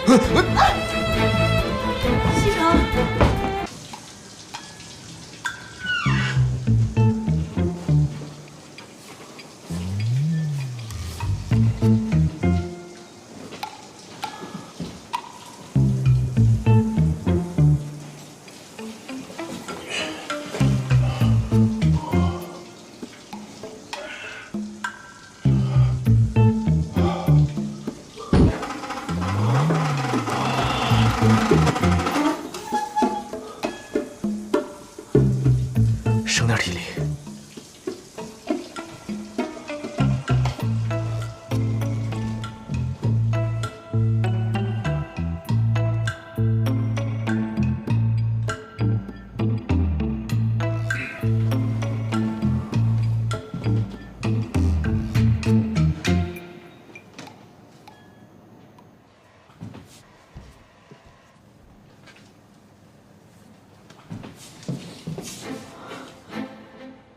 西城。 省点体力。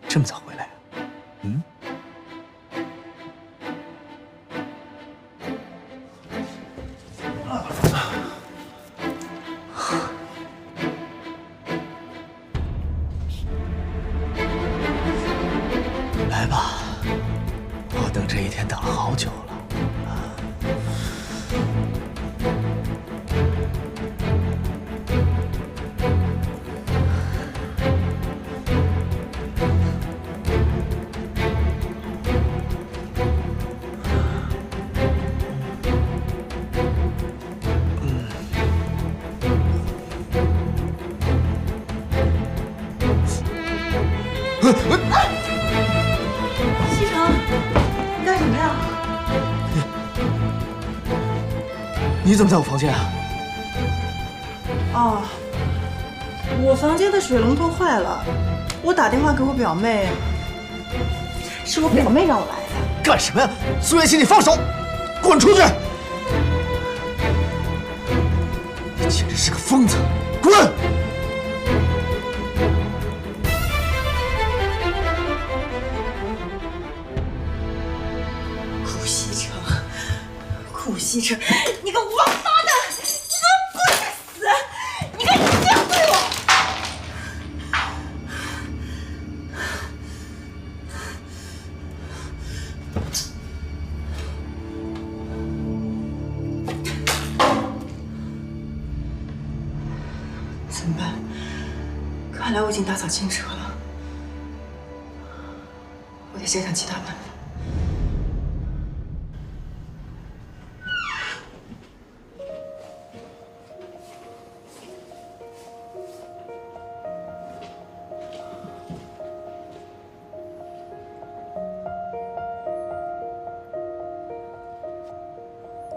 这么早回来啊？嗯？来吧，我等这一天等了好久了。 西城，你干什么呀？你怎么在我房间啊？哦，我房间的水龙头坏了，我打电话给我表妹，是我表妹让我来的。干什么呀？苏月心，你放手！滚出去！你简直是个疯子！滚！ 顾西城，你个王八蛋！你给我滚着死！你敢这样对我！怎么办？看来我已经打草惊蛇了，我得想想其他办法。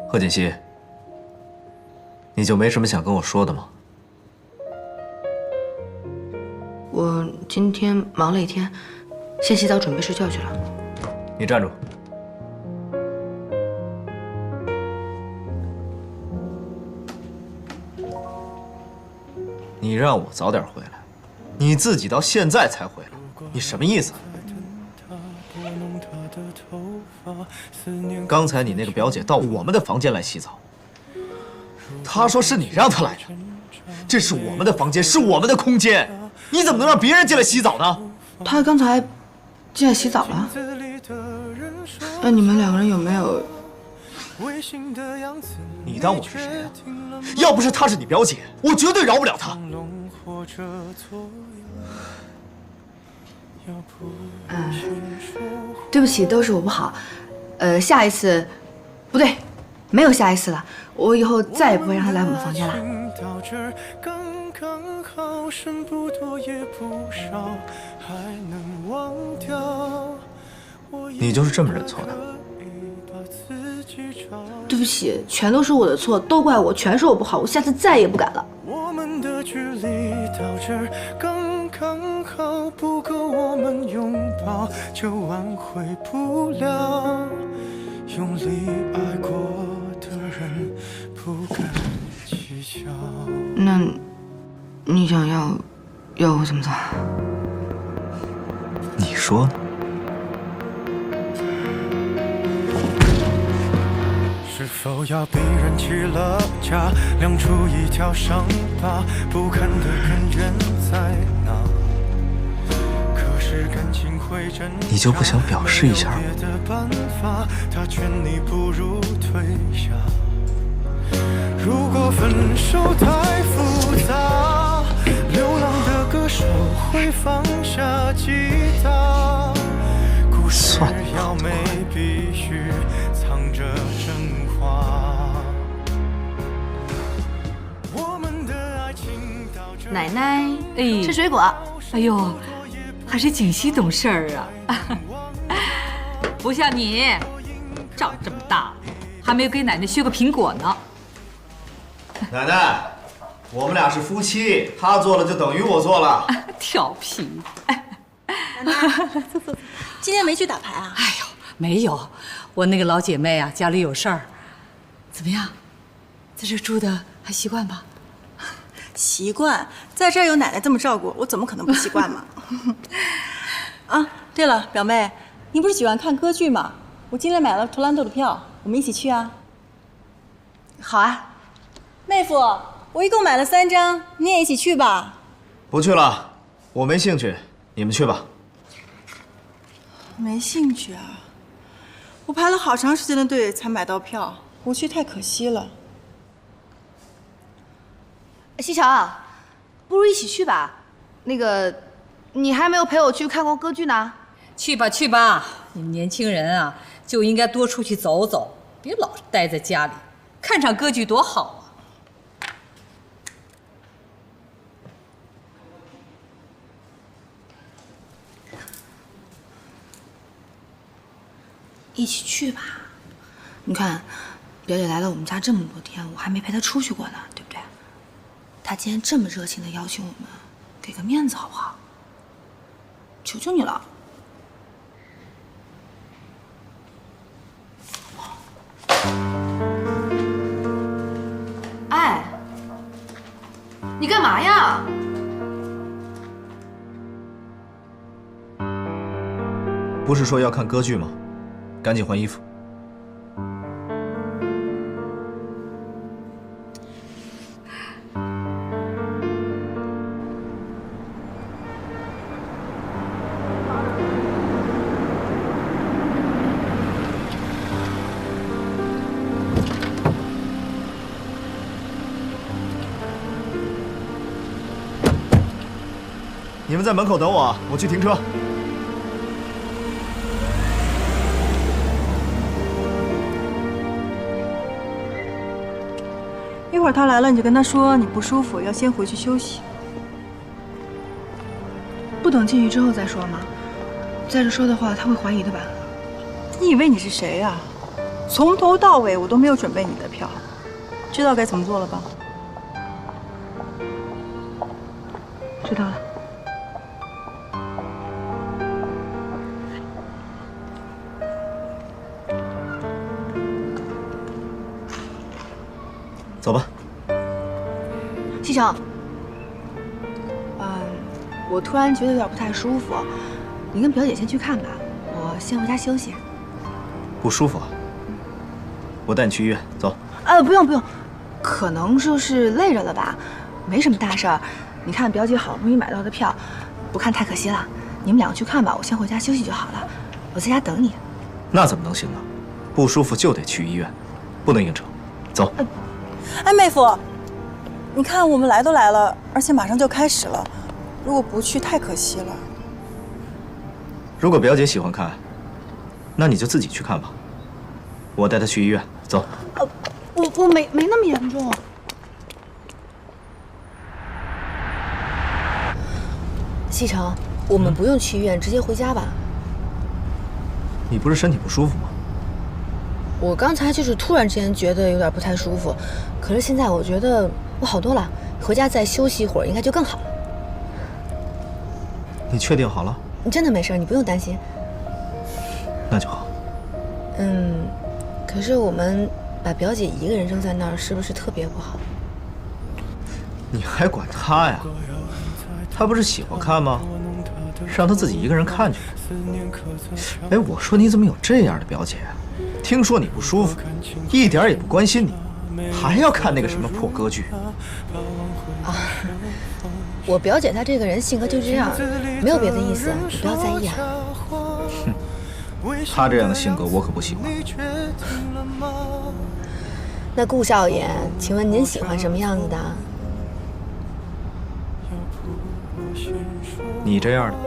贺锦熙，你就没什么想跟我说的吗？我今天忙了一天，先洗澡准备睡觉去了。你站住！你让我早点回来，你自己到现在才回来，你什么意思？刚才你那个表姐到我们的房间来洗澡，她说是你让她来的，这是我们的房间，是我们的空间，你怎么能让别人进来洗澡呢？他刚才进来洗澡了。那你们两个人有没有？你当我是谁啊？要不是她是你表姐，我绝对饶不了她。对不起，都是我不好。下一次，不对，没有下一次了。我以后再也不会让他来我们房间了。你就是这么认错的？对不起，全都是我的错，都怪我，全是我不好，我下次再也不敢了。我们的距离到这儿刚刚好，不够我们拥抱，就挽回不了。用力爱过的人不敢计较。那，你想要我怎么做？你说呢？是否要逼人起了家，亮出一条伤疤？不堪的根源在哪？可是感情会挣扎，你就不想表示一下吗？别的办法，他劝你不如退下。如果分手太复杂，流浪的歌手会放下吉他。故事要美，必须藏着真话。我们的爱情到这奶奶，哎，吃水果。哎呦，还是锦溪懂事儿啊，不像你，长这么大了，还没有给奶奶削个苹果呢。奶奶，我们俩是夫妻，他做了就等于我做了。调皮。奶奶，坐。今天没去打牌啊？哎呦，没有，我那个老姐妹啊，家里有事儿。怎么样，在这住的还习惯吧？习惯，在这儿有奶奶这么照顾，我怎么可能不习惯嘛？啊，对了，表妹，你不是喜欢看歌剧吗？我今天买了图兰朵的票，我们一起去啊。好啊。妹夫，我一共买了3张，你也一起去吧。不去了，我没兴趣，你们去吧。没兴趣啊？我排了好长时间的队才买到票，不去太可惜了。西桥，不如一起去吧。那个，你还没有陪我去看过歌剧呢。去吧去吧，你们年轻人啊，就应该多出去走走，别老是待在家里，看场歌剧多好啊！一起去吧。你看，表姐来了我们家这么多天，我还没陪她出去过呢，对不对？她今天这么热情的邀请我们，给个面子好不好？求求你了。哎，你干嘛呀？不是说要看歌剧吗？赶紧换衣服。你们在门口等我，我去停车。一会儿他来了，你就跟他说你不舒服，要先回去休息。不等进去之后再说吗？再这说的话，他会怀疑的吧？你以为你是谁呀？从头到尾我都没有准备你的票，知道该怎么做了吧？知道了。走吧。西城，我突然觉得有点不太舒服，你跟表姐先去看吧，我先回家休息。不舒服啊？我带你去医院，走。不用不用，可能就是累着了吧，没什么大事儿。你看表姐好不容易买到的票，不看太可惜了。你们两个去看吧，我先回家休息就好了，我在家等你。那怎么能行呢？不舒服就得去医院，不能硬撑。走。哎，妹夫，你看我们来都来了，而且马上就开始了，如果不去太可惜了。如果表姐喜欢看，那你就自己去看吧。我带她去医院，走。我没那么严重。西城，我们不用去医院，直接回家吧。你不是身体不舒服吗？我刚才就是突然之间觉得有点不太舒服，可是现在我觉得我好多了，回家再休息一会儿应该就更好了。你确定好了？你真的没事，你不用担心。那就好。可是我们把表姐一个人扔在那儿，是不是特别不好？你还管她呀？她不是喜欢看吗？让她自己一个人看去。哎，我说你怎么有这样的表姐？听听说你不舒服，一点也不关心你，还要看那个什么破歌剧。我表姐她这个人性格就这样，没有别的意思，你不要在意啊。她这样的性格我可不喜欢。那顾少爷，请问您喜欢什么样子的？你这样的。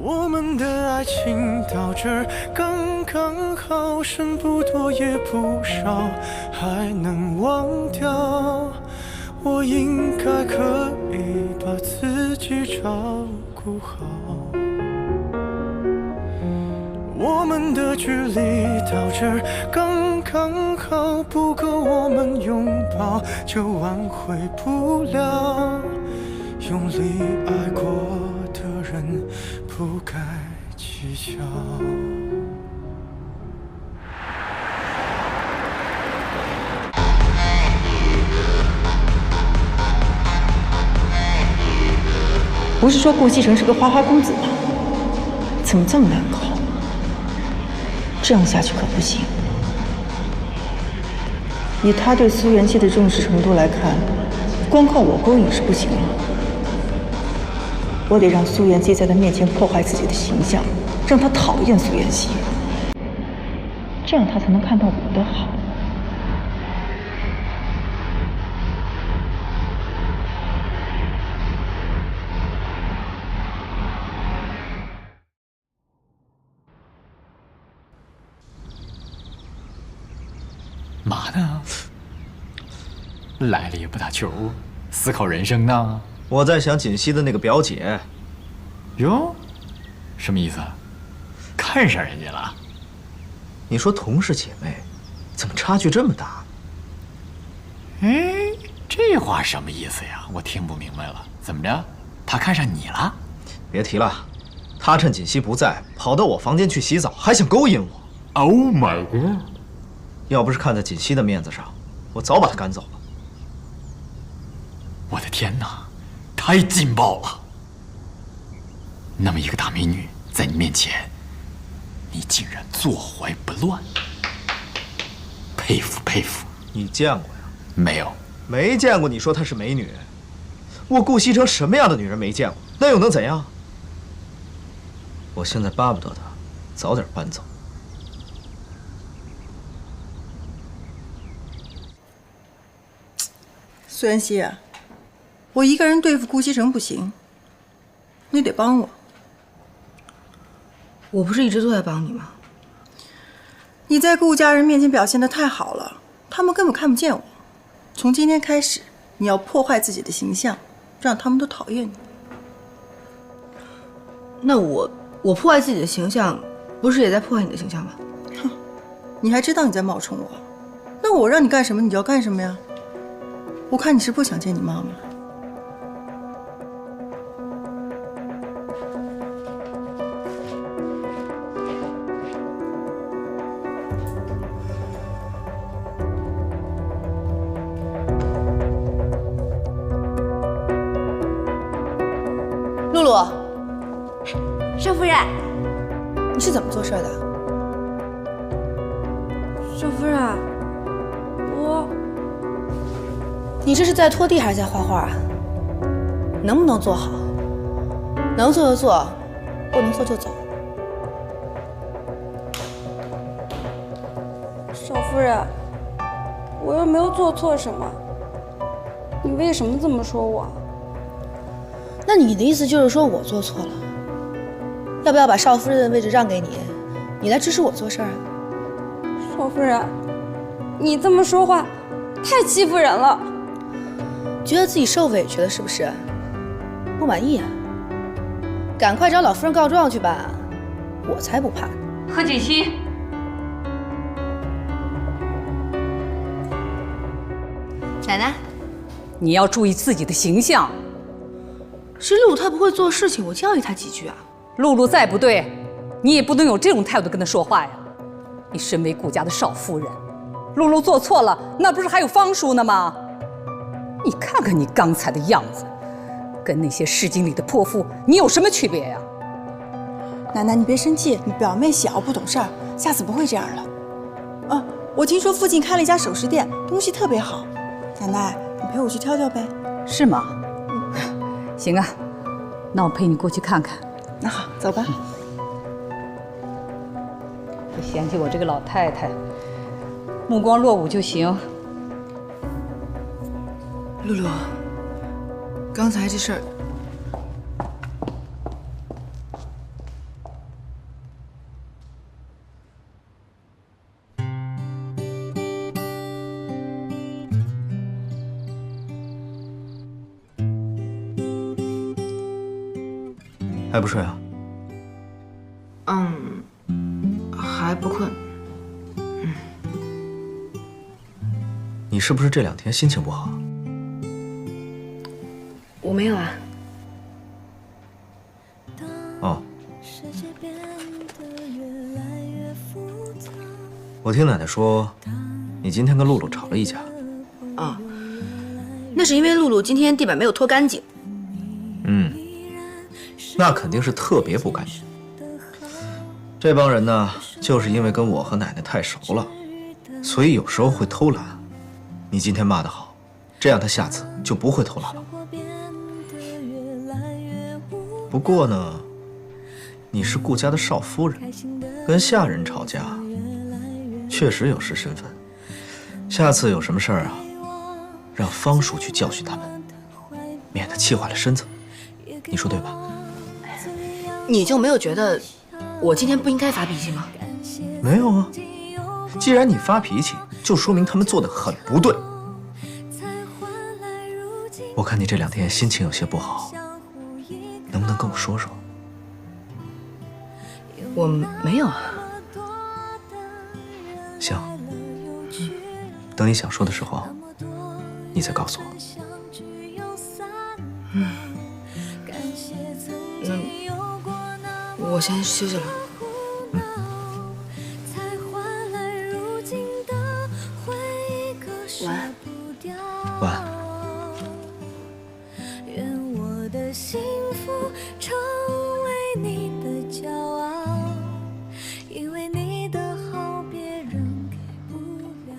我们的爱情到这儿刚刚好，剩不多也不少，还能忘掉。我应该可以把自己照顾好。我们的距离到这儿刚刚好，不够我们拥抱，就挽回不了。用力爱过的人不该计较。不是说顾西城是个花花公子吗？怎么这么难搞？这样下去可不行。以他对苏元熙的重视程度来看，光靠我勾引是不行的。我得让苏元熙在他面前破坏自己的形象，让他讨厌苏元熙，这样他才能看到我的好。嘛呢？来了也不打球，思考人生呢？我在想锦溪的那个表姐。哟，什么意思？看上人家了？你说同是姐妹，怎么差距这么大？哎，这话什么意思呀？我听不明白了。怎么着？他看上你了？别提了，他趁锦溪不在，跑到我房间去洗澡，还想勾引我。Oh my god！要不是看在锦溪的面子上，我早把他赶走了。我的天哪，太劲爆了！那么一个大美女在你面前，你竟然坐怀不乱，佩服佩服！你见过呀？没有，没见过。你说她是美女，我顾西城什么样的女人没见过？那又能怎样？我现在巴不得她早点搬走。苏元熙，我一个人对付顾西城不行，你得帮我。我不是一直都在帮你吗？你在顾家人面前表现得太好了，他们根本看不见我。从今天开始，你要破坏自己的形象，让他们都讨厌你。那我破坏自己的形象，不是也在破坏你的形象吗？哼，你还知道你在冒充我？那我让你干什么，你就要干什么呀？我看你是不想见你妈妈。露露，少夫人，你是怎么做事的？少夫人，你这是在拖地还是在画画啊？能不能做好？能做就做，不能做就走。少夫人，我又没有做错什么，你为什么这么说我？那你的意思就是说我做错了？要不要把少夫人的位置让给你，你来支持我做事啊？少夫人，你这么说话太欺负人了。觉得自己受委屈了是不是？不满意啊？赶快找老夫人告状去吧，我才不怕。何锦溪，奶奶，你要注意自己的形象。是露露她不会做事情，我教育她几句啊。露露再不对，你也不能有这种态度跟她说话呀。你身为顾家的少夫人，露露做错了，那不是还有方叔呢吗？你看看你刚才的样子，跟那些市井里的泼妇，你有什么区别呀？奶奶，你别生气，你表妹小不懂事儿，下次不会这样了。啊，我听说附近开了一家首饰店，东西特别好。奶奶，你陪我去挑挑呗。是吗？行啊，那我陪你过去看看。那好，走吧。不嫌弃我这个老太太，目光落伍就行。露露，刚才这事儿，还不睡啊？还不困。你是不是这2天心情不好？我没有啊。哦。我听奶奶说，你今天跟露露吵了一架。啊，那是因为露露今天地板没有拖干净。那肯定是特别不干净。这帮人呢，就是因为跟我和奶奶太熟了，所以有时候会偷懒。你今天骂得好，这样他下次就不会偷懒了。不过呢，你是顾家的少夫人，跟下人吵架，确实有失身份。下次有什么事儿啊，让方叔去教训他们，免得气坏了身子。你说对吧？你就没有觉得我今天不应该发脾气吗？没有啊，既然你发脾气，就说明他们做的很不对。我看你这2天心情有些不好，能不能跟我说说？我没有啊。行，等你想说的时候，你再告诉我。我先休息了。晚安。晚安。愿我的幸福成为你的骄傲，因为你的好别人给不了。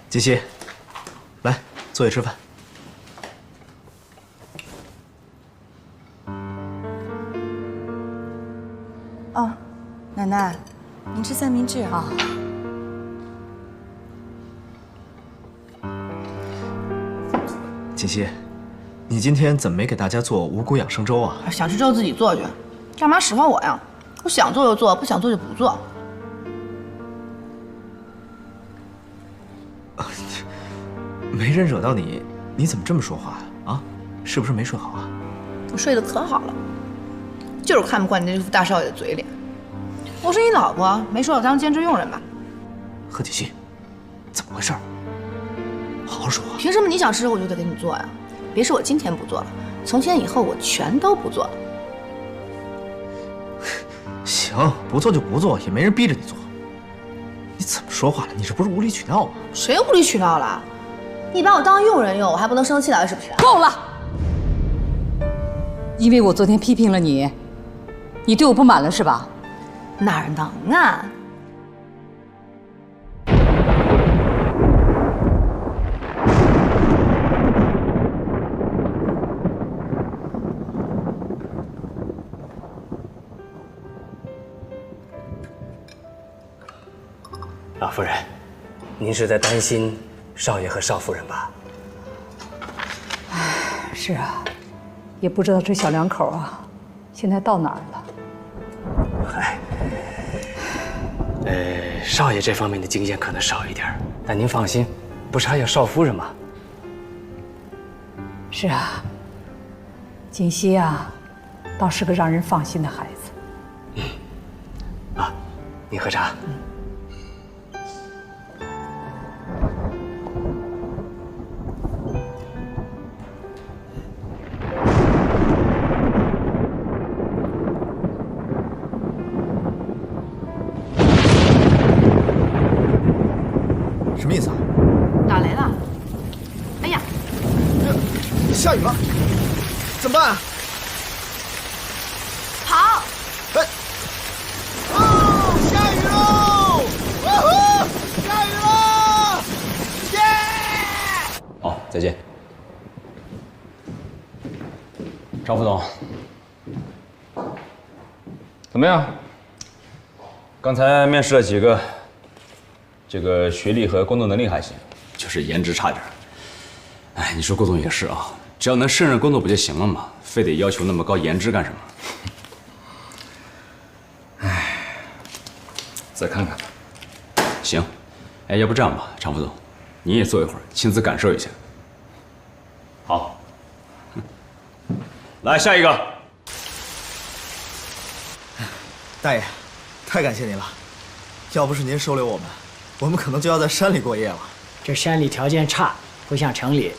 锦溪，来，坐下吃饭。哦，奶奶，您吃三明治啊？锦溪，你今天怎么没给大家做五谷养生粥啊？想吃粥自己做去，干嘛使唤我呀？我想做就做，不想做就不做。没人惹到你，你怎么这么说话呀？啊，是不是没睡好啊？我睡得可好了，就是看不惯你这副大少爷的嘴脸。我是你老婆，没说我当兼职佣人吧？贺锦溪，怎么回事？好好说话。凭什么你想吃我就得给你做呀？别说我今天不做了，从今天以后我全都不做了。行，不做就不做，也没人逼着你做。你怎么说话了？你这不是无理取闹吗？谁无理取闹了？你把我当佣人用，我还不能生气了是不是？够了！因为我昨天批评了你，你对我不满了是吧？哪儿能啊！老夫人，您是在担心少爷和少夫人吧？是啊，也不知道这小两口啊，现在到哪儿了？嗨，少爷这方面的经验可能少一点，但您放心，不是还有少夫人吗？是啊，锦溪啊，倒是个让人放心的孩子。啊，您喝茶。下雨了，怎么办？跑！哎！哦，下雨喽！哇呼！下雨了！耶！好，再见。张副总，怎么样？刚才面试了几个，这个学历和工作能力还行，就是颜值差点。哎，你说顾总也是啊，只要能胜任工作不就行了吗？非得要求那么高颜值干什么？哎，再看看吧。行，哎，要不这样吧，常副总，你也坐一会儿，亲自感受一下。好，来下一个。大爷，太感谢您了，要不是您收留我们，我们可能就要在山里过夜了。这山里条件差，不像城里，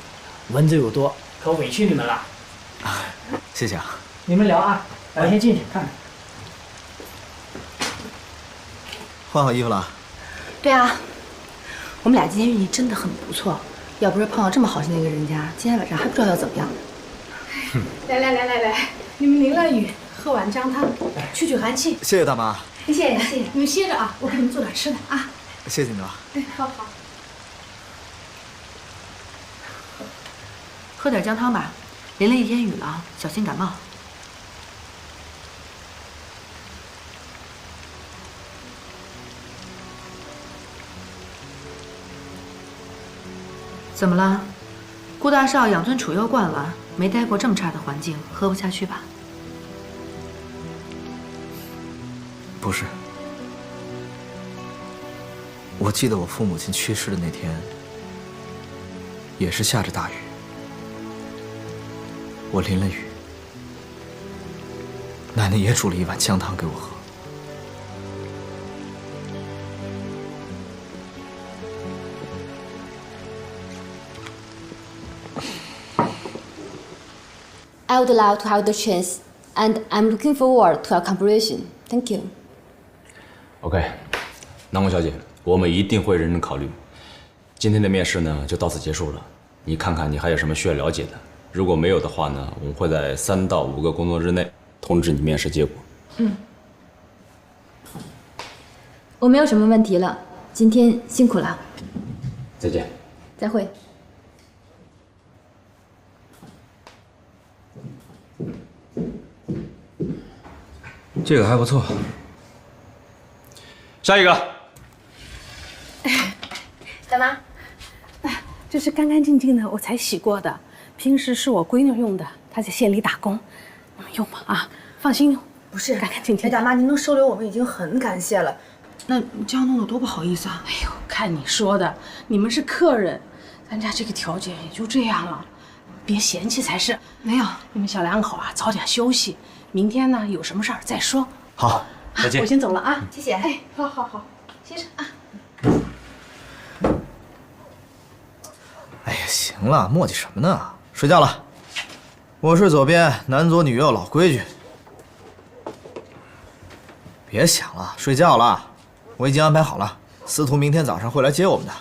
蚊子又多，可委屈你们了。谢谢啊。你们聊啊，我先进去看看。换好衣服了？对啊，我们俩今天运气真的很不错，要不是碰到这么好心的一个人家，今天晚上还不知道要怎么样。来，你们淋了雨，喝碗姜汤，去寒气。谢谢大妈。谢谢，你们歇着啊，我给你们做点吃的啊。谢谢你了。哎，好。喝点姜汤吧，淋了一天雨了，小心感冒。怎么了？顾大少养尊处优惯了，没待过这么差的环境，喝不下去吧？不是，我记得我父母亲去世的那天，也是下着大雨，我淋了雨，奶奶也煮了一碗姜汤给我喝。I would love to have the chance, and I'm looking forward to our cooperation. Thank you. OK， 南宫小姐，我们一定会认真考虑。今天的面试呢，就到此结束了。你看看你还有什么需要了解的？如果没有的话呢，我们会在3到5个工作日内通知你面试结果。我没有什么问题了，今天辛苦了。再见。再会。这个还不错。下一个。大妈，这是干干净净的，我才洗过的。平时是我闺女用的，她在县里打工，你们用吧啊，放心用。不是，干干净净。大妈，您能收留我们已经很感谢了。那你这样弄得多不好意思啊！哎呦，看你说的，你们是客人，咱家这个条件也就这样了，别嫌弃才是。没有，你们小两口啊，早点休息，明天呢有什么事儿再说。好，再见。我先走了啊，谢谢。哎，好，歇着啊。哎呀，行了，磨叽什么呢？睡觉了。我睡左边，男左女右，老规矩。别想了，睡觉了。我已经安排好了，司徒明天早上会来接我们的。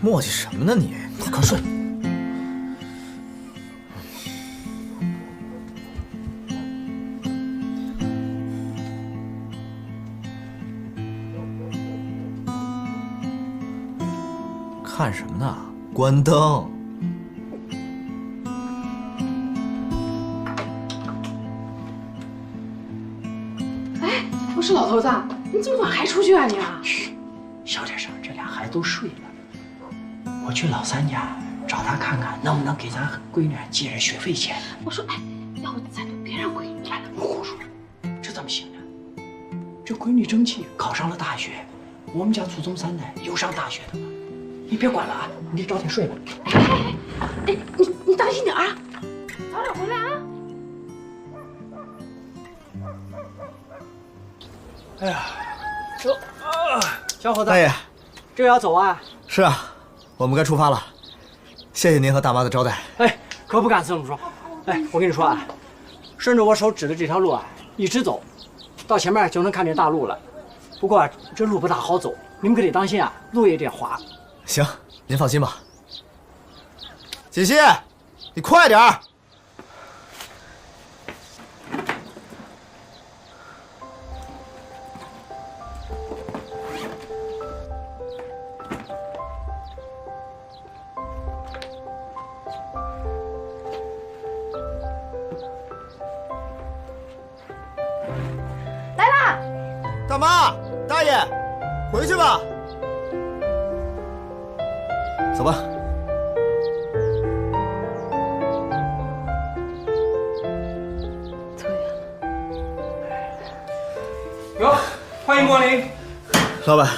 磨叽什么呢你？快睡。看什么呢？关灯。哎，我说老头子，你这么晚还出去啊你啊？嘘，小点声，这俩孩子都睡了。我去老三家找他看看，能不能给咱闺女借点学费钱。我说，哎，要不咱就别让闺女来了。胡说，这怎么行呢？这闺女争气，考上了大学，我们家祖宗3代有上大学的吗？你别管了啊，你早点睡吧。哎，你当心点啊，早点回来啊。哎呀，走啊，小伙子，大爷，这要走啊？是啊，我们该出发了。谢谢您和大妈的招待。哎，可不敢这么说。哎，我跟你说啊，顺着我手指的这条路啊，一直走，到前面就能看见大路了。不过这路不大好走，你们可得当心啊，路也有点滑。行，您放心吧。锦溪，你快点儿。来啦！大妈、大爷，回去吧。走吧。哟，欢迎光临。老板，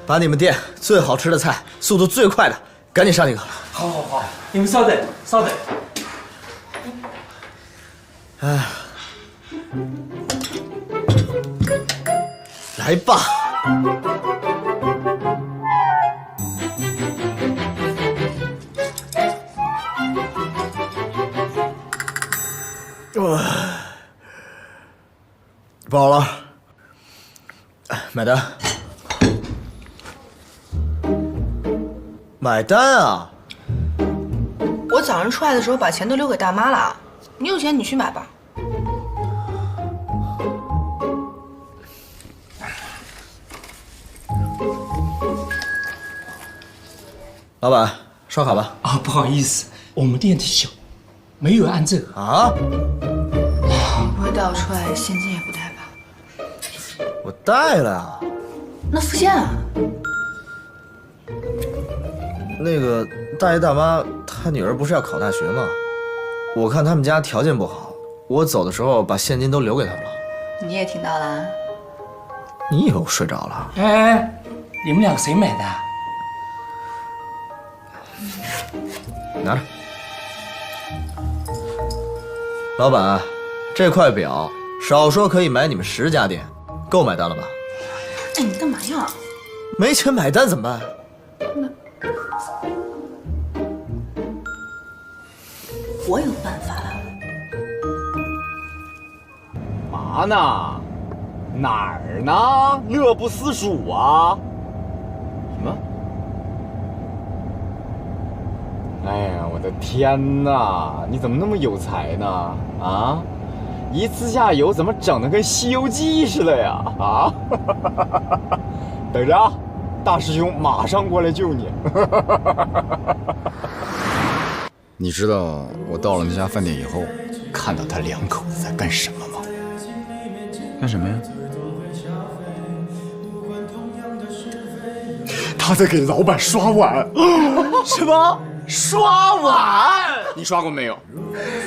把你们店最好吃的菜，速度最快的，赶紧上一个。好，你们稍等，稍等。哎，来吧。饱了，买单。买单啊！我早上出来的时候把钱都留给大妈了，你有钱你去买吧。老板，刷卡吧。啊，不好意思，我们店小，没有按这个啊。你不会带我出来现金也不带吧？我带了呀。那付现啊？那个大爷大妈，他女儿不是要考大学吗？我看他们家条件不好，我走的时候把现金都留给他们了。你也听到了啊？你以为我睡着了？哎，你们两个谁买的？拿着。老板，这块表少说可以买你们10家店，够买单了吧？哎，你干嘛呀？没钱买单怎么办？我有办法了。嘛呢？哪儿呢？乐不思蜀啊！什么？哎呀，我的天哪！你怎么那么有才呢？啊，一次下游怎么整得跟《西游记》似的呀？啊！等着啊，大师兄马上过来救你。你知道我到了那家饭店以后，看到他两口子在干什么吗？干什么呀？他在给老板刷碗。什么？刷碗？你刷过没有？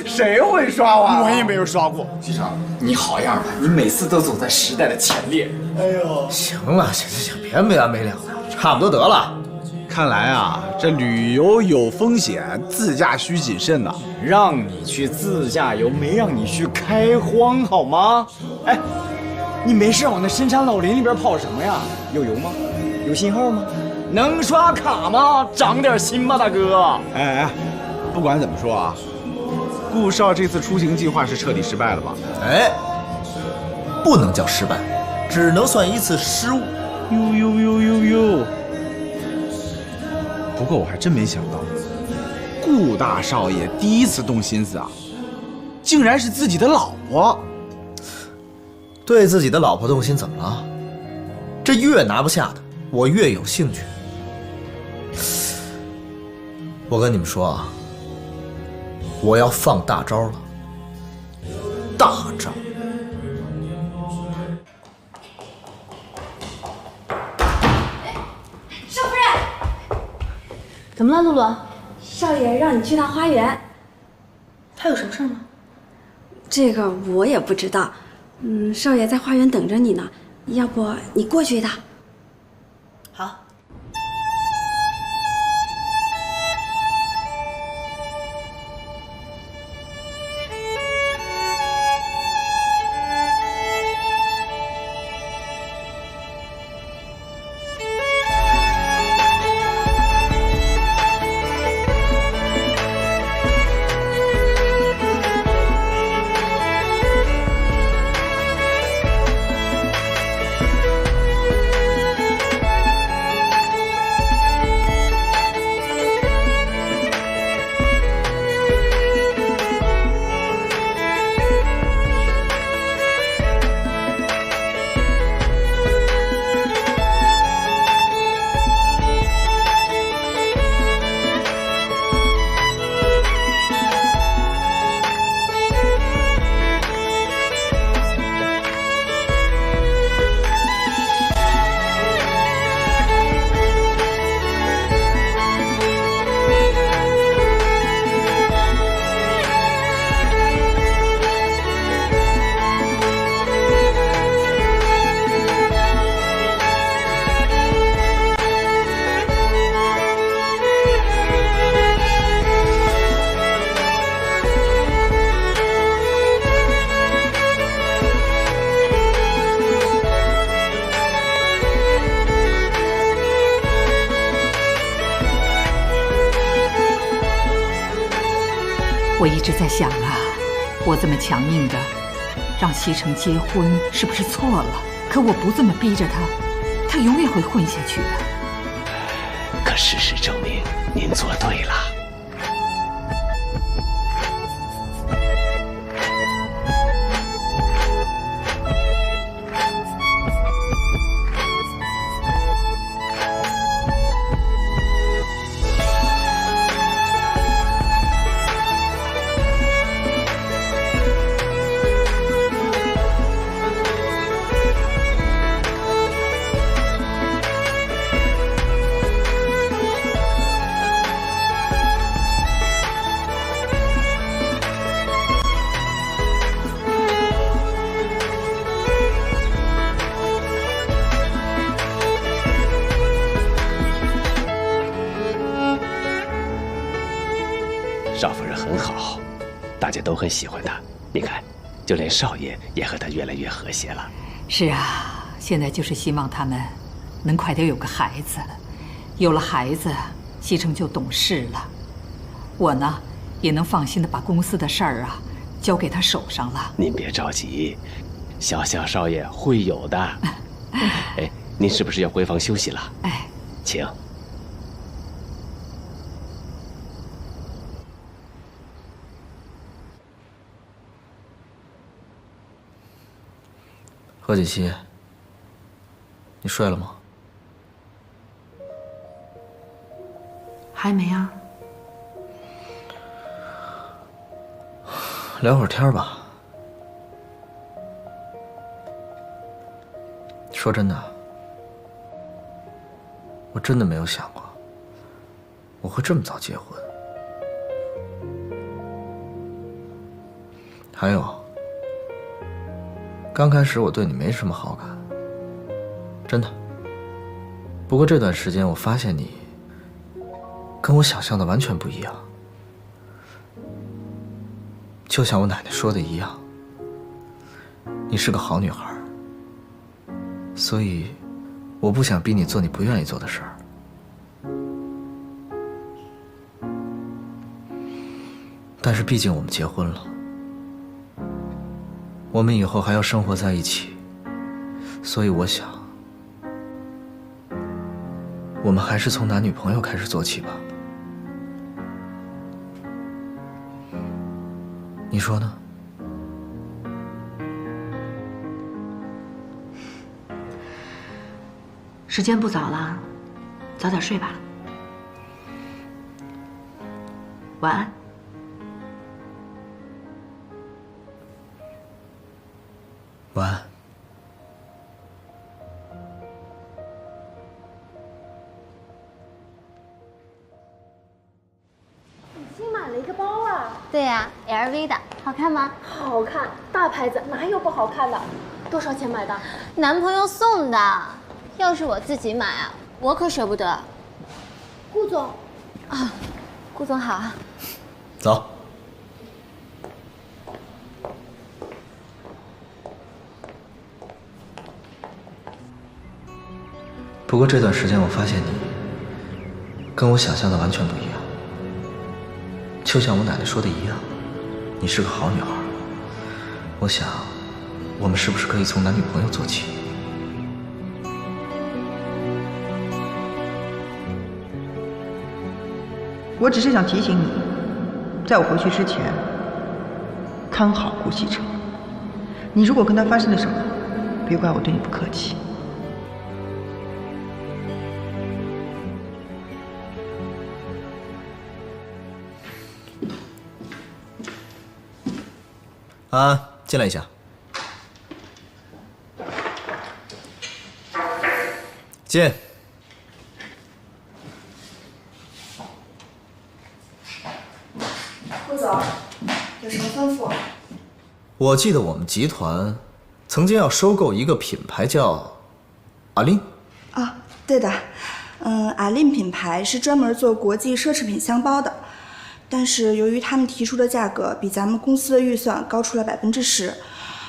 谁会刷碗？我也没有刷过。西城，你好样的！你每次都走在时代的前列。哎呦，行了，行，别没完没了的，差不多得了。看来啊，这旅游有风险，自驾需谨慎呐。让你去自驾游，没让你去开荒，好吗？哎，你没事往那深山老林里边跑什么呀？有油吗？有信号吗？能刷卡吗？长点心吧，大哥。哎，不管怎么说啊，顾少这次出行计划是彻底失败了吧？哎，不能叫失败，只能算一次失误。呦！不过我还真没想到，顾大少爷第一次动心思啊，竟然是自己的老婆。对自己的老婆动心怎么了？这越拿不下的，我越有兴趣。我跟你们说啊，我要放大招了，大招！少夫人，怎么了，露露？少爷让你去趟花园。他有什么事吗？这个我也不知道。少爷在花园等着你呢，要不你过去一趟？好。直在想啊，我这么强硬的让西城结婚是不是错了？可我不这么逼着他，他永远会混下去的。可事实证明，您做对了。少夫人很好，大家都很喜欢她。你看，就连少爷也和她越来越和谐了。是啊，现在就是希望他们能快点有个孩子，有了孩子，西城就懂事了。我呢，也能放心的把公司的事儿啊交给他手上了。您别着急，小少爷会有的。哎，您是不是要回房休息了？哎，请。何锦熙，你睡了吗？还没啊。聊会儿天吧。说真的，我真的没有想过我会这么早结婚。还有，刚开始我对你没什么好感，真的。不过这段时间我发现你跟我想象的完全不一样，就像我奶奶说的一样，你是个好女孩，所以我不想逼你做你不愿意做的事儿。但是毕竟我们结婚了，我们以后还要生活在一起，所以我想，我们还是从男女朋友开始做起吧。你说呢？时间不早了，早点睡吧。晚安。晚安。你新买了一个包啊？对呀，LV 的，好看吗？好看，大牌子哪有不好看的？多少钱买的？男朋友送的，要是我自己买啊，我可舍不得。顾总，啊，顾总好。走。不过这段时间我发现你跟我想象的完全不一样，就像我奶奶说的一样，你是个好女孩。我想，我们是不是可以从男女朋友做起？我只是想提醒你，在我回去之前，看好顾西城。你如果跟他发生了什么，别怪我对你不客气。安安，进来一下。进。顾总，有什么吩咐？我记得我们集团曾经要收购一个品牌，叫阿令。啊，对的，阿令品牌是专门做国际奢侈品箱包的。但是由于他们提出的价格比咱们公司的预算高出了10%，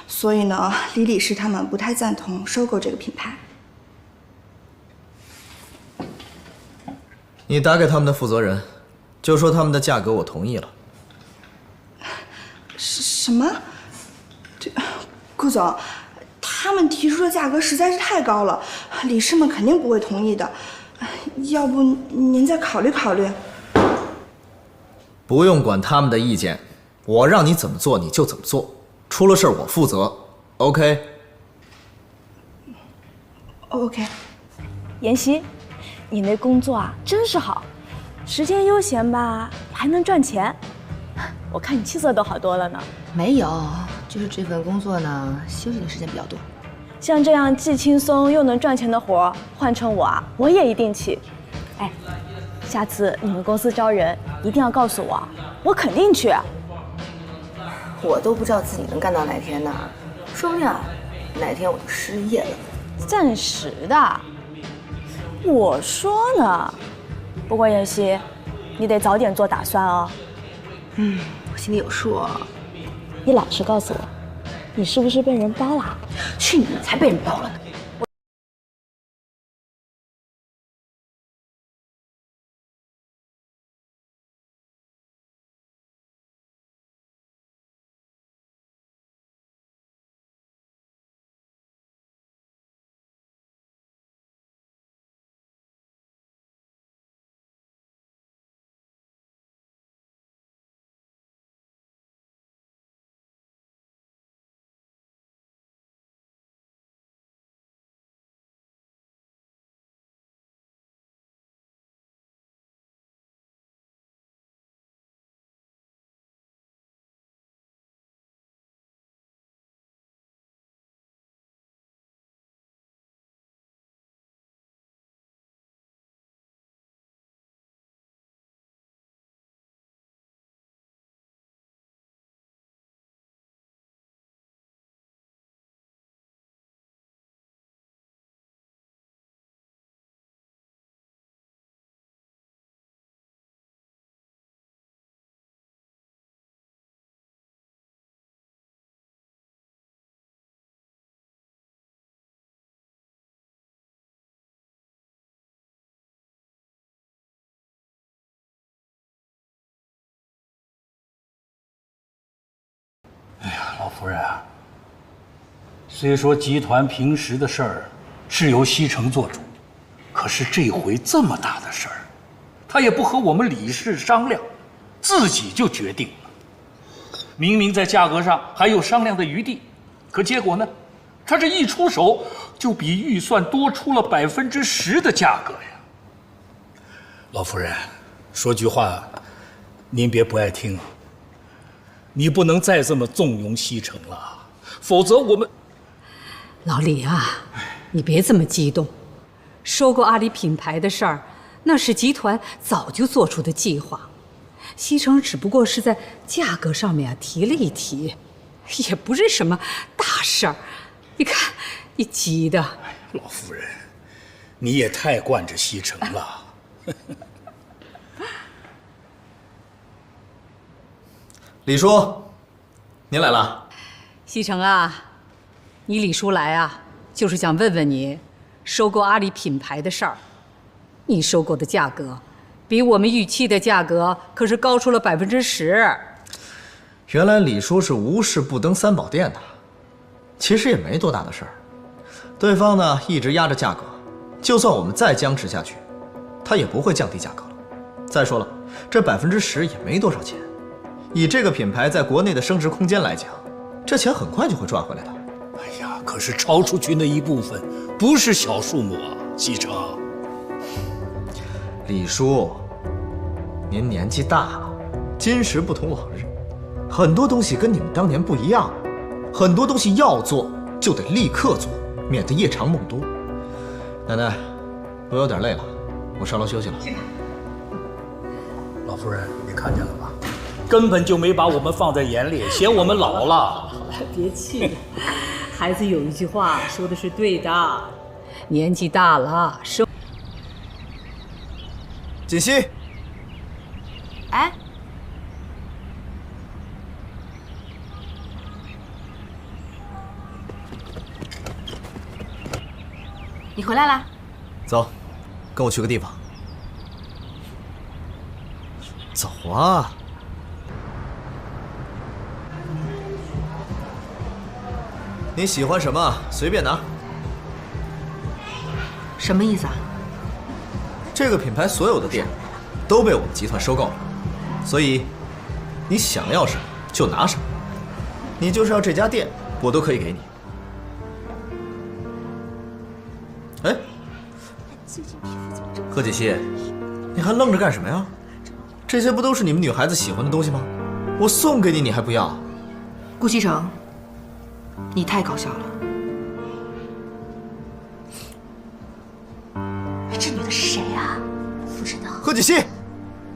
所以呢，李理事他们不太赞同收购这个品牌。你打给他们的负责人，就说他们的价格我同意了。什么？这，顾总，他们提出的价格实在是太高了，理事们肯定不会同意的。要不您再考虑考虑？不用管他们的意见，我让你怎么做你就怎么做，出了事我负责。OK？ OK。妍希，你那工作啊真是好，时间悠闲吧，还能赚钱。我看你气色都好多了呢。没有，就是这份工作呢，休息的时间比较多。像这样既轻松又能赚钱的活，换成我啊，我也一定去。哎，下次你们公司招人，一定要告诉我，我肯定去。我都不知道自己能干到哪天呢，说不定啊，哪天我就失业了。暂时的。我说呢。不过妍希，你得早点做打算哦。我心里有数。你老实告诉我，你是不是被人包了？去你才被人包了呢！老夫人啊，虽说集团平时的事儿是由西城做主，可是这回这么大的事儿，他也不和我们理事商量，自己就决定了。明明在价格上还有商量的余地，可结果呢，他这一出手就比预算多出了10%的价格呀。老夫人，说句话，您别不爱听啊。你不能再这么纵容西城了，否则我们……老李啊，你别这么激动。收购阿里品牌的事儿，那是集团早就做出的计划。西城只不过是在价格上面提了一提，也不是什么大事儿。你看，你急的。老夫人，你也太惯着西城了。李叔，您来了。西城啊，你李叔来啊，就是想问问你，收购阿里品牌的事儿。你收购的价格，比我们预期的价格可是高出了10%。原来李叔是无事不登三宝殿的，其实也没多大的事儿。对方呢一直压着价格，就算我们再僵持下去，他也不会降低价格了。再说了，这10%也没多少钱。以这个品牌在国内的升值空间来讲，这钱很快就会赚回来的。哎呀，可是超出去那一部分不是小数目啊，西城。李叔，您年纪大了，今时不同往日，很多东西跟你们当年不一样了，很多东西要做就得立刻做，免得夜长梦多。奶奶，我有点累了，我上楼休息了。老夫人，你看见了吧？根本就没把我们放在眼里，嫌我们老了。别气，孩子有一句话说的是对的，年纪大了，生。锦溪，哎，你回来啦？走，跟我去个地方。走啊！你喜欢什么随便拿。什么意思啊？这个品牌所有的店都被我们集团收购了，所以你想要什么就拿什么。你就是要这家店，我都可以给你。哎，贺锦熙，你还愣着干什么呀？这些不都是你们女孩子喜欢的东西吗？我送给你，你还不要？顾西城，你太搞笑了。这女的是谁啊？不知道。贺锦熙，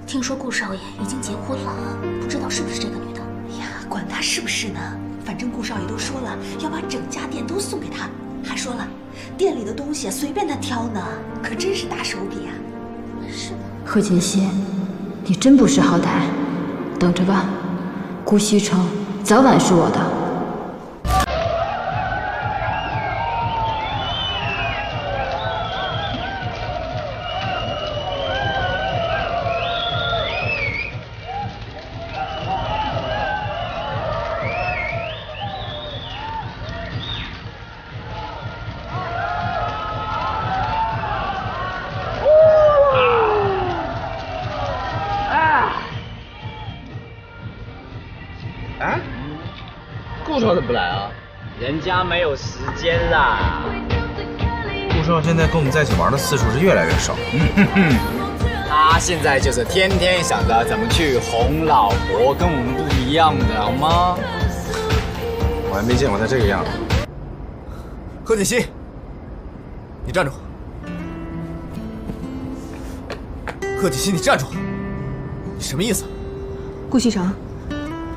听说顾少爷已经结婚了，不知道是不是这个女的。呀，管他是不是呢，反正顾少爷都说了要把整家店都送给他，还说了店里的东西随便他挑呢，可真是大手笔啊。是的。贺锦熙，你真不识好歹，等着吧，顾西城早晚是我的。顾少怎么不来啊？人家没有时间啦。顾少现在跟我们在一起玩的次数是越来越少。他现在就是天天想着怎么去哄老婆，跟我们不一样的好吗？我还没见过他这个样子。贺锦熙，你站住！贺锦熙，你站住！你什么意思？顾西城，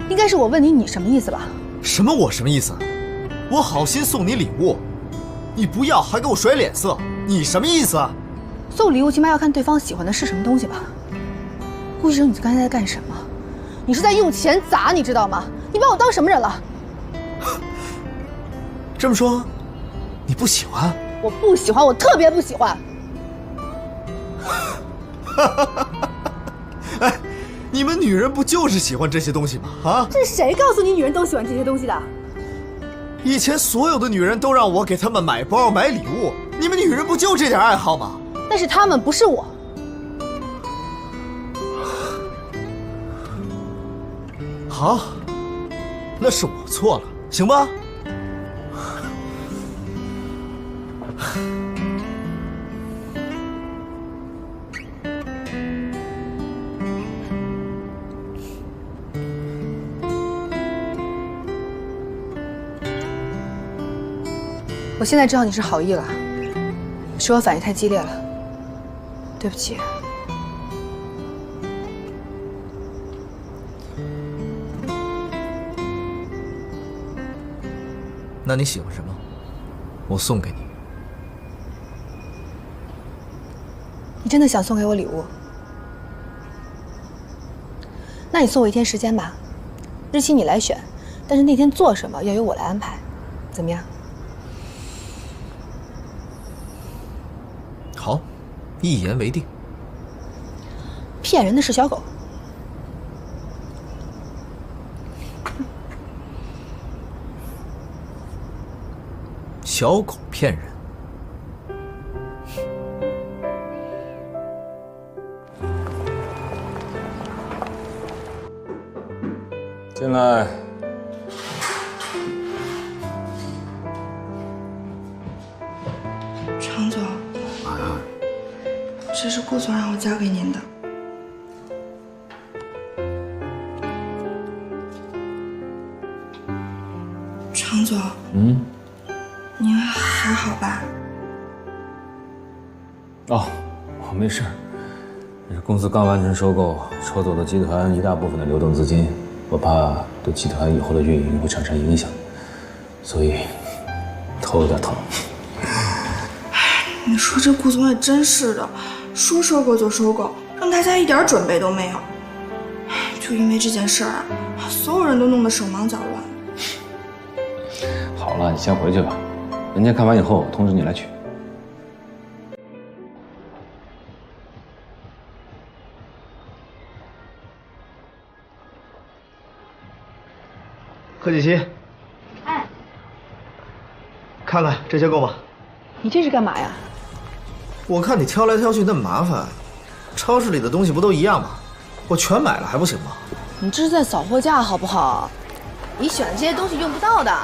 应该是我问你，你什么意思吧？什么我什么意思？我好心送你礼物，你不要还给我甩脸色，你什么意思？送礼物起码要看对方喜欢的是什么东西吧。顾西城，你刚才在干什么？你是在用钱砸，你知道吗？你把我当什么人了？这么说，你不喜欢？我不喜欢，我特别不喜欢。哎，你们女人不就是喜欢这些东西吗？啊！这是谁告诉你女人都喜欢这些东西的？以前所有的女人都让我给她们买包买礼物，你们女人不就这点爱好吗？但是她们不是我。好，那是我错了，行吧？我现在知道你是好意了，是我反应太激烈了，对不起。那你喜欢什么？我送给你。你真的想送给我礼物？那你送我1天时间吧，日期你来选，但是那天做什么要由我来安排，怎么样？好，一言为定。骗人的是小狗。小狗骗人。进来。常总，这是顾总让我交给您的。常总，您还好吧？哦，我没事。公司刚完成收购，抽走了集团一大部分的流动资金，我怕对集团以后的运营会产生影响，所以头有点疼。你说这顾总也真是的，说收购就收购，让大家一点准备都没有。就因为这件事儿啊，所有人都弄得手忙脚乱。好了，你先回去吧，人家看完以后通知你来取。贺锦熙，哎，看看这些够吗？你这是干嘛呀？我看你挑来挑去那么麻烦，超市里的东西不都一样吗？我全买了还不行吗？你这是在扫货架好不好？你选的这些东西用不到的。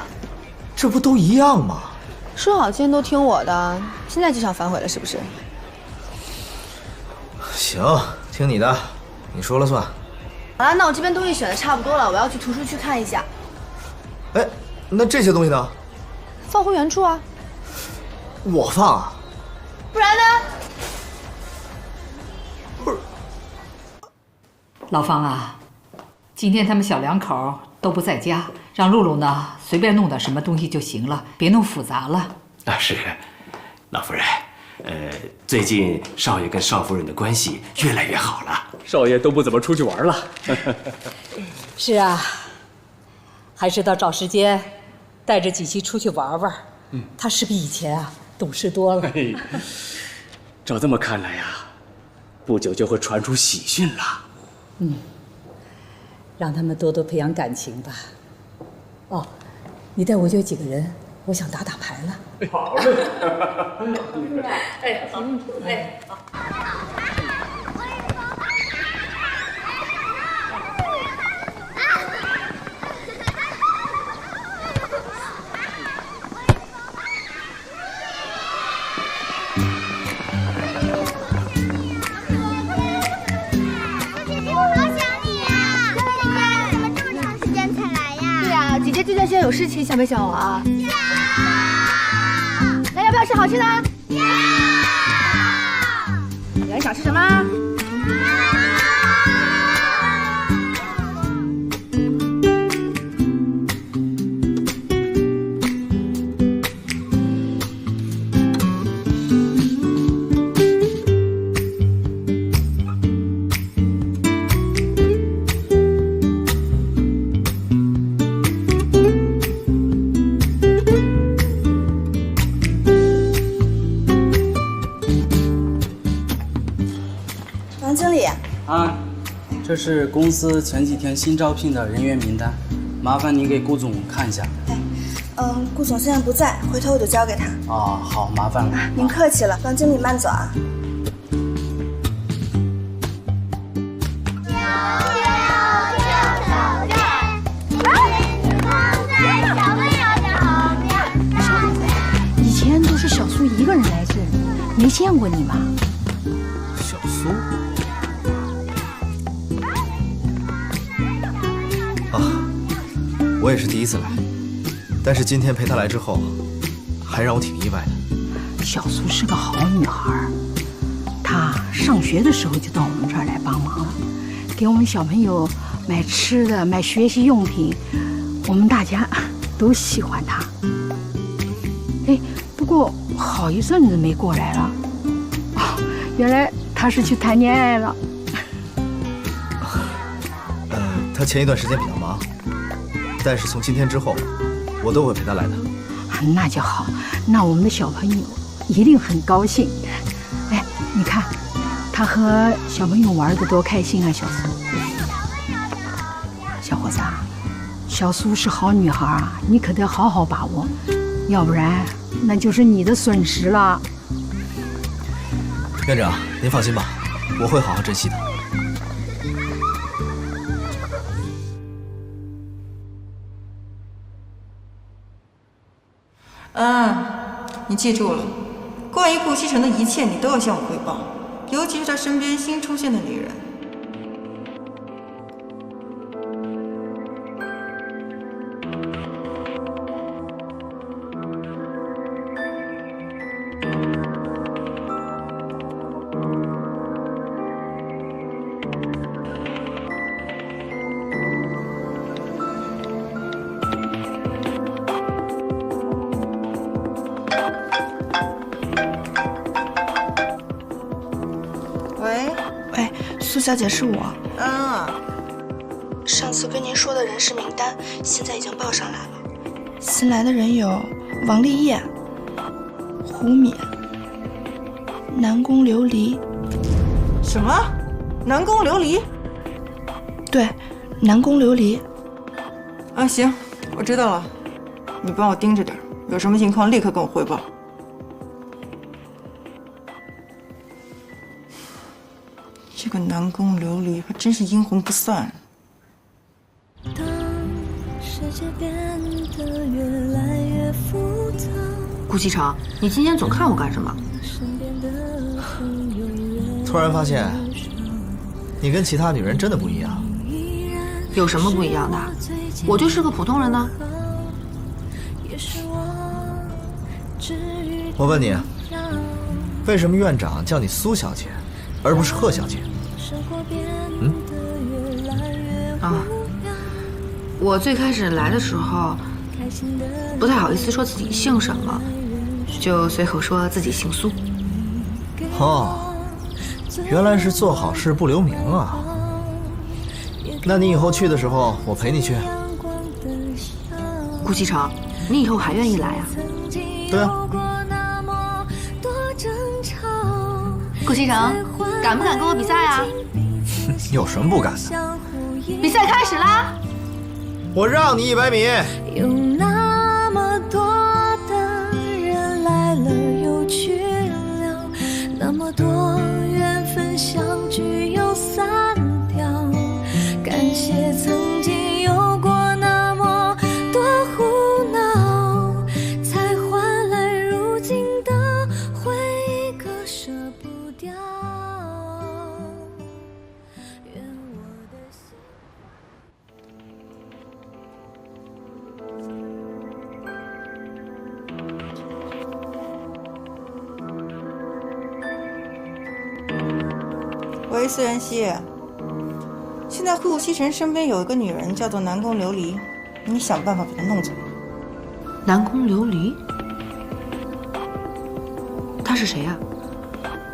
这不都一样吗？说好今天都听我的，现在就想反悔了是不是？行，听你的，你说了算。好了，那我这边东西选的差不多了，我要去图书区看一下。哎，那这些东西呢？放回原处啊。我放啊？不然呢？老方啊，今天他们小两口都不在家，让露露呢随便弄点什么东西就行了，别弄复杂了。啊，是，老夫人，最近少爷跟少夫人的关系越来越好了，少爷都不怎么出去玩了。是啊，还是得找时间带着锦溪出去玩玩。他是比以前啊懂事多了。照这么看来呀，不久就会传出喜讯了。让他们多多培养感情吧。哦，你带我约几个人，我想打打牌了。好嘞。哎，好，哎，好。姐姐这段时间有事情，想没想我啊？那要不要吃好吃的？有人想吃什么？这是公司前几天新招聘的人员名单，麻烦您给顾总看一下。顾总现在不在，回头我就交给他。哦，好，麻烦了。您客气了，方经理慢走啊。以前都是小苏一个人来这里，没见过你吗？小苏？我也是第一次来，但是今天陪她来之后，还让我挺意外的。小苏是个好女孩，她上学的时候就到我们这儿来帮忙了，给我们小朋友买吃的、买学习用品，我们大家都喜欢她。哎，不过好一阵子没过来了，原来她是去谈恋爱了。她前一段时间比较忙。但是从今天之后，我都会陪他来的。那就好，那我们的小朋友一定很高兴。哎，你看，他和小朋友玩得多开心啊，小苏。小伙子啊，小苏是好女孩啊，你可得好好把握，要不然那就是你的损失了。院长，您放心吧，我会好好珍惜的。你记住了，关于顾西城的一切，你都要向我汇报，尤其是他身边新出现的女人。苏小姐，是我。上次跟您说的人事名单现在已经报上来了，新来的人有王丽叶、胡敏、南宫琉璃。什么？南宫琉璃？对，南宫琉璃。行，我知道了，你帮我盯着点。有什么情况立刻跟我汇报。这个南宫琉璃还真是阴魂不散。当世界变得越来越复杂，顾西城，你今天总看我干什么？突然发现，你跟其他女人真的不一样。有什么不一样的？我就是个普通人呢。我问你，为什么院长叫你苏小姐，而不是贺小姐？我最开始来的时候，不太好意思说自己姓什么，就随口说自己姓苏。哦，原来是做好事不留名啊。那你以后去的时候，我陪你去。顾西城，你以后还愿意来啊？对啊。顾西城，敢不敢跟我比赛啊？有什么不敢的？比赛开始啦！我让你100米。有那么多的人来了又去了，那么多缘分相聚又散掉。感谢曾经有过那么多胡闹，才换来如今的回忆，割舍不掉。喂，思源熙，现在顾西城身边有一个女人叫做南宫琉璃，你想办法把她弄走。南宫琉璃？她是谁呀？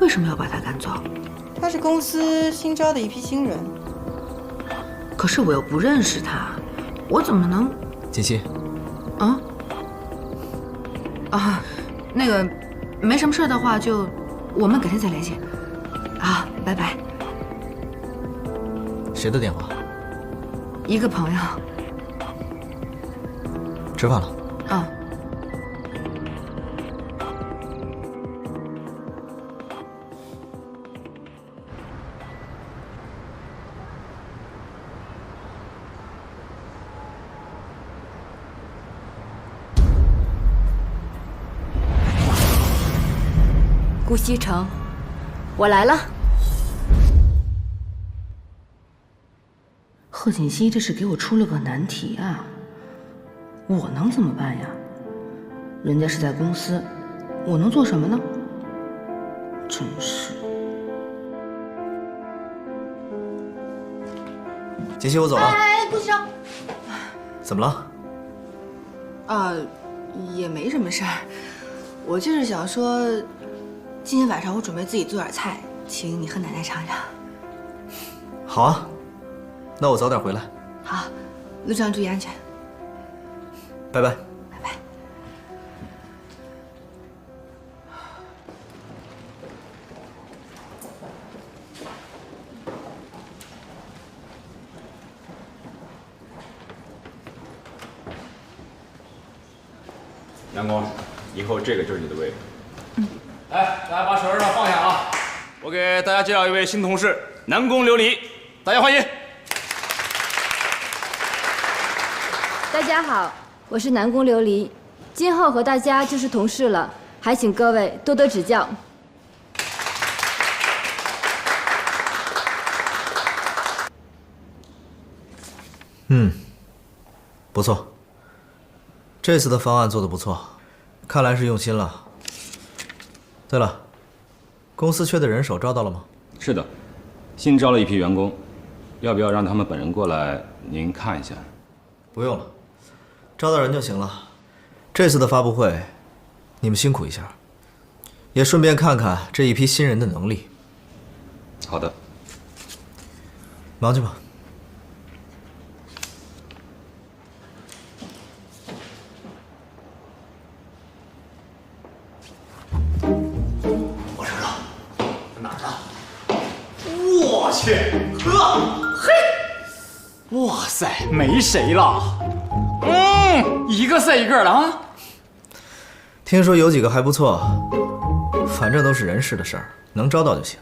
为什么要把她赶走？她是公司新招的一批新人。可是我又不认识她，我怎么能……锦溪。那个，没什么事的话，就我们改天再联系。啊，拜拜。谁的电话？一个朋友。吃饭了？顾西城，我来了。贺锦熙这是给我出了个难题啊！我能怎么办呀？人家是在公司，我能做什么呢？真是。锦溪，我走了。哎，顾西城。怎么了？也没什么事儿，我就是想说，今天晚上我准备自己做点菜，请你和奶奶尝尝。好啊，那我早点回来。好，路上注意安全。拜拜。拜拜。南宫，以后这个就是你的位置。来，大家把手上的放下啊！我给大家介绍一位新同事，南宫琉璃，大家欢迎。大家好，我是南宫琉璃，今后和大家就是同事了，还请各位多多指教。不错。这次的方案做得不错，看来是用心了。对了，公司缺的人手招到了吗？是的，新招了一批员工，要不要让他们本人过来您看一下？不用了，招到人就行了。这次的发布会，你们辛苦一下，也顺便看看这一批新人的能力。好的，忙去吧。我去，嘿，哇塞，没谁了。一个赛一个的啊！听说有几个还不错，反正都是人事的事儿，能招到就行。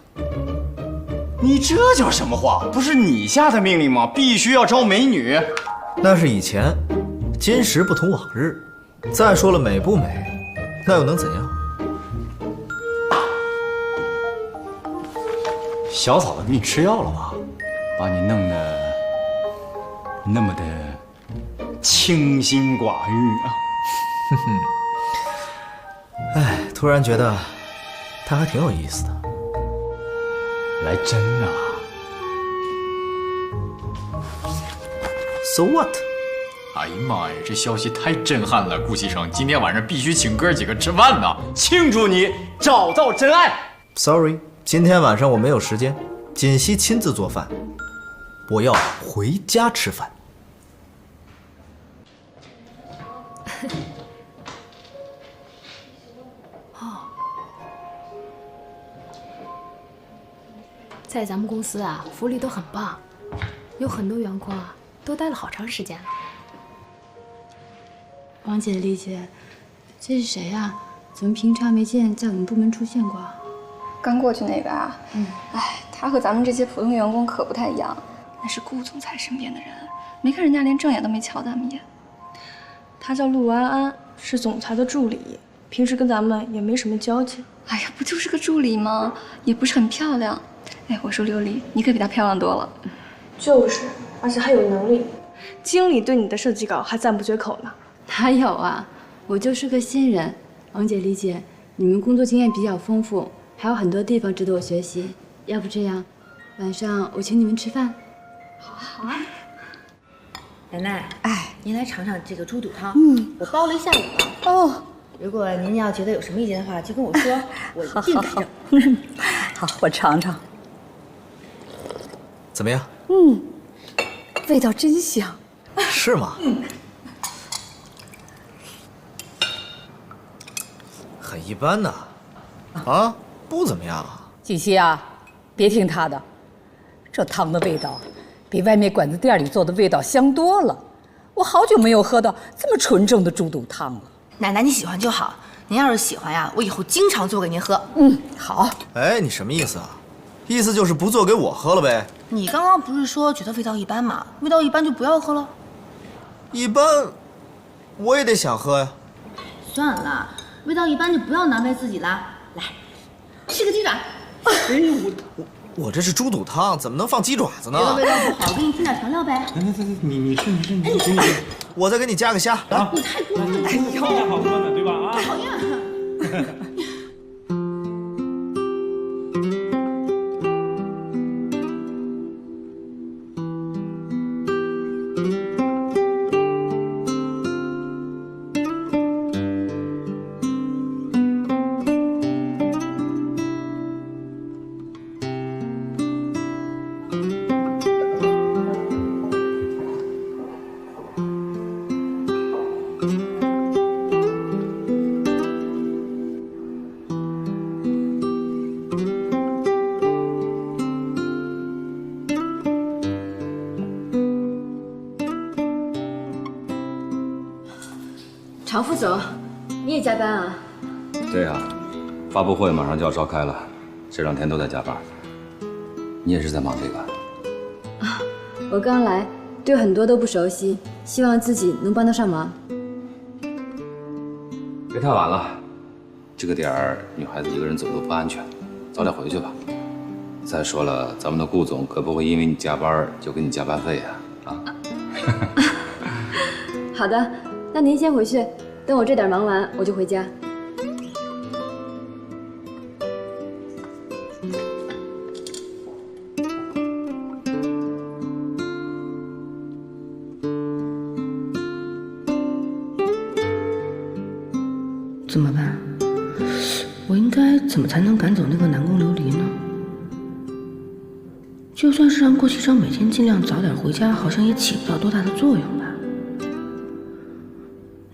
你这叫什么话？不是你下的命令吗？必须要招美女。那是以前，今时不同往日。再说了，美不美，那又能怎样？小嫂子，你吃药了吧？把你弄得那么的清心寡欲啊！哼哼。哎，突然觉得他还挺有意思的。来真啊 ？So what？ 哎呀妈呀，这消息太震撼了！顾西城，今天晚上必须请哥几个吃饭呢，庆祝你找到真爱。Sorry， 今天晚上我没有时间，锦溪亲自做饭，我要回家吃饭。在咱们公司啊，福利都很棒，有很多员工啊都待了好长时间了。王姐、丽姐，这是谁呀？怎么平常没见在我们部门出现过？刚过去那个啊，哎，他和咱们这些普通员工可不太一样，那是顾总裁身边的人，没看人家连正眼都没瞧咱们一眼。他叫陆安安，是总裁的助理，平时跟咱们也没什么交集。哎呀，不就是个助理吗？也不是很漂亮。哎，我说琉璃，你可比她漂亮多了。就是，而且还有能力。经理对你的设计稿还赞不绝口呢。哪有啊，我就是个新人。王姐、丽姐，你们工作经验比较丰富，还有很多地方值得我学习。要不这样，晚上我请你们吃饭。好啊。奶奶，哎，您来尝尝这个猪肚汤。我煲了一下午了。哦。如果您要觉得有什么意见的话，就跟我说，我一定改正。好，我尝尝。怎么样？味道真香。是吗？很一般呐。啊，不怎么样啊。锦溪啊，别听他的，这汤的味道比外面馆子店里做的味道香多了。我好久没有喝到这么纯正的猪肚汤了。奶奶，你喜欢就好。您要是喜欢呀，我以后经常做给您喝。好。哎，你什么意思啊？意思就是不做给我喝了呗？你刚刚不是说觉得味道一般吗？味道一般就不要喝了。一般，我也得想喝呀。算了，味道一般就不要难为自己了。来，吃个鸡爪。哎，我这是猪肚汤，怎么能放鸡爪子呢？觉得味道不好，给你添点调料呗。来，你吃。我再给你加个虾。来，你太过分了。哎呦，好喝呢，对吧？啊，讨厌。常副总，你也加班啊？对呀，发布会马上就要召开了，这2天都在加班。你也是在忙这个？啊，我刚来，对很多都不熟悉，希望自己能帮得上忙。别太晚了，这个点儿女孩子一个人走路不安全，早点回去吧。再说了，咱们的顾总可不会因为你加班就给你加班费呀！啊。好的，那您先回去，等我这点忙完，我就回家。怎么办？我应该怎么才能赶走那个南宫琉璃呢？就算是让顾西城每天尽量早点回家，好像也起不到多大的作用吧。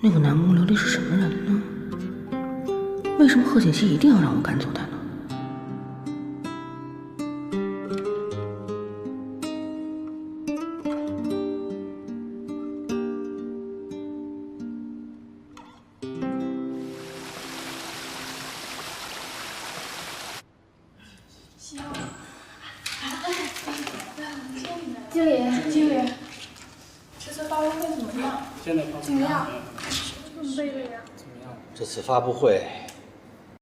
那个南宫琉璃是什么人呢？为什么贺锦熙一定要让我赶走他呢？经理，这次发布会怎么样？怎么样？准备的呀？这次发布会